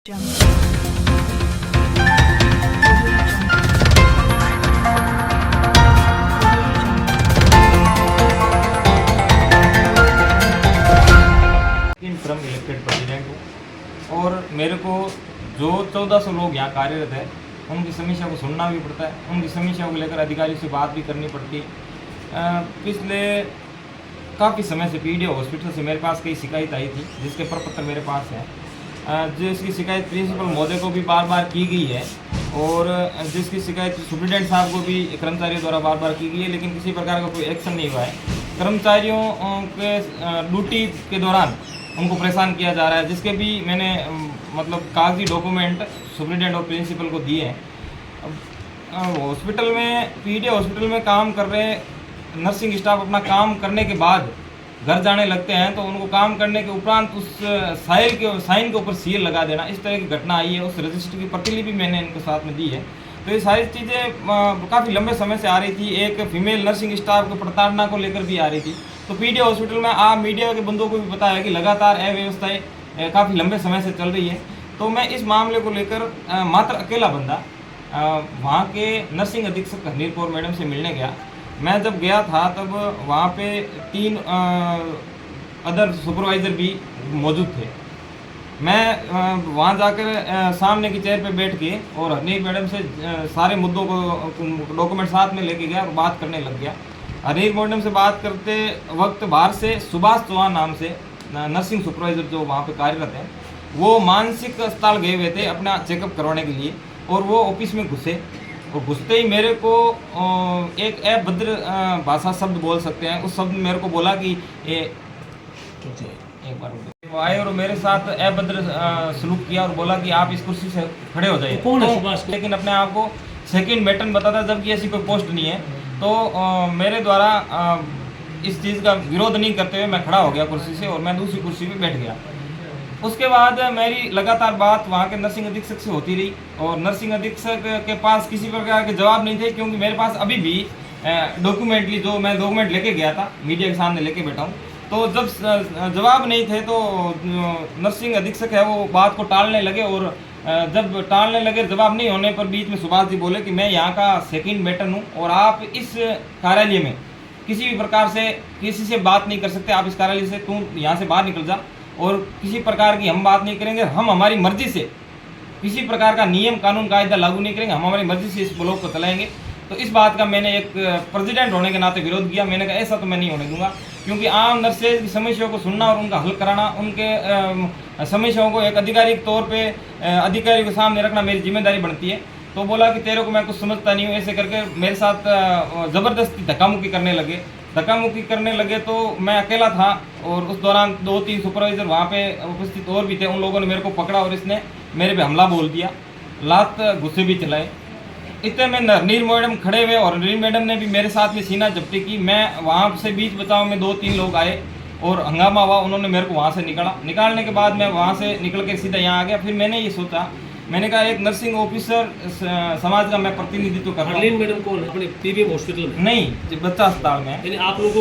From elected president हूँ और मेरे को जो 1400 लोग यहाँ कार्यरत है उनकी समीक्षा को सुनना भी पड़ता है, उनकी समीक्षा को लेकर अधिकारियों से बात भी करनी पड़ती है। पिछले काफ़ी समय से पीडीओ हॉस्पिटल से मेरे पास कई शिकायत आई थी जिसके प्रपत्र मेरे पास है, जिसकी शिकायत प्रिंसिपल महोदय को भी बार बार की गई है और जिसकी शिकायत सुप्रिटेंडेंट साहब को भी कर्मचारियों द्वारा बार बार की गई है, लेकिन किसी प्रकार का कोई एक्शन नहीं हुआ है। कर्मचारियों के ड्यूटी के दौरान उनको परेशान किया जा रहा है, जिसके भी मैंने मतलब कागजी डॉक्यूमेंट सुप्रिटेंडेंट और प्रिंसिपल को दिए हैं। हॉस्पिटल में पीडीओ हॉस्पिटल में काम कर रहे नर्सिंग स्टाफ अपना काम करने के बाद घर जाने लगते हैं तो उनको काम करने के उपरांत उस साइन के ऊपर सील लगा देना, इस तरह की घटना आई है। उस रजिस्टर की प्रतिलिपि मैंने इनके साथ में दी है। तो ये सारी चीज़ें काफ़ी लंबे समय से आ रही थी। एक फीमेल नर्सिंग स्टाफ को प्रताड़ना को लेकर भी आ रही थी। तो पीडीओ हॉस्पिटल में आप मीडिया के बंदों को भी पता है कि लगातार अव्यवस्थाएँ काफ़ी लंबे समय से चल रही है। तो मैं इस मामले को लेकर मात्र अकेला बंदा वहाँ के नर्सिंग अधीक्षक हरनीर कौर मैडम से मिलने गया। मैं जब गया था तब वहाँ पे 3 अदर सुपरवाइज़र भी मौजूद थे। मैं वहाँ जाकर सामने की चेयर पे बैठ के और हरनीर मैडम से सारे मुद्दों को डॉक्यूमेंट साथ में लेके गया और बात करने लग गया। हरनीर मैडम से बात करते वक्त बाहर से सुभाष चौहान नाम से नर्सिंग सुपरवाइज़र जो वहाँ पे कार्यरत है, वो मानसिक अस्पताल गए हुए थे अपना चेकअप करवाने के लिए और वो ऑफिस में घुसे और घुसते ही मेरे को एक अभद्र भाषा शब्द बोल सकते हैं, उस शब्द मेरे को बोला कि एक बार आए और मेरे साथ अभद्र सलूक किया और बोला कि आप इस कुर्सी से खड़े हो जाइए। कौन है सुभाष? लेकिन अपने आप को सेकंड बैटन बताता, जबकि ऐसी कोई पोस्ट नहीं है। तो मेरे द्वारा इस चीज़ का विरोध नहीं करते हुए मैं खड़ा हो गया कुर्सी से और मैं दूसरी कुर्सी पे बैठ गया। उसके बाद मेरी लगातार बात वहाँ के नर्सिंग अधीक्षक से होती रही और नर्सिंग अधीक्षक के पास किसी प्रकार के जवाब नहीं थे, क्योंकि मेरे पास अभी भी डॉक्यूमेंटली जो मैं डॉक्यूमेंट लेके गया था मीडिया के सामने लेके बैठा हूँ। तो जब जवाब नहीं थे तो नर्सिंग अधीक्षक है वो बात को टालने लगे और जब टालने लगे जवाब नहीं होने पर बीच में सुभाष जी बोले कि मैं यहाँ का सेकंड बैटन हूँ और आप इस कार्यालय में किसी भी प्रकार से किसी से बात नहीं कर सकते। आप इस कार्यालय से तू यहाँ से बाहर निकल जा और किसी प्रकार की हम बात नहीं करेंगे। हम हमारी मर्जी से किसी प्रकार का नियम कानून कायदा लागू नहीं करेंगे, हम हमारी मर्जी से इस ब्लॉक को चलाएंगे। तो इस बात का मैंने एक प्रेसिडेंट होने के नाते विरोध किया। मैंने कहा ऐसा तो मैं नहीं होने दूंगा, क्योंकि आम नर्सेज की समस्याओं को सुनना और उनका हल कराना, उनके समस्याओं को एक आधिकारिक तौर पे अधिकारियों के सामने रखना मेरी जिम्मेदारी बनती है। तो बोला कि तेरे को मैं कुछ समझता नहीं हूँ, ऐसे करके मेरे साथ ज़बरदस्ती धक्कामुक्की करने लगे। तो मैं अकेला था और उस दौरान 2-3 सुपरवाइज़र वहाँ पे उपस्थित और भी थे। उन लोगों ने मेरे को पकड़ा और इसने मेरे पे हमला बोल दिया, लात गुस्से भी चलाए। इतने में हरनीर मैडम खड़े हुए और हरनीर मैडम ने भी मेरे साथ में सीना जब्ती की। मैं वहाँ से बीच बचाव में 2-3 लोग आए और हंगामा हुआ। उन्होंने मेरे को वहाँ से निकालने के बाद मैं वहाँ से निकल के सीधा यहाँ आ गया। फिर मैंने ये सोचा, मैंने कहा एक नर्सिंग ऑफिसर समाज का मैं प्रतिनिधित्व कर रहा हूँ। हरनीर मैडम कौन है? अपने पीबीएम हॉस्पिटल में? नहीं, बच्चा अस्पताल में। यानी आप लोगों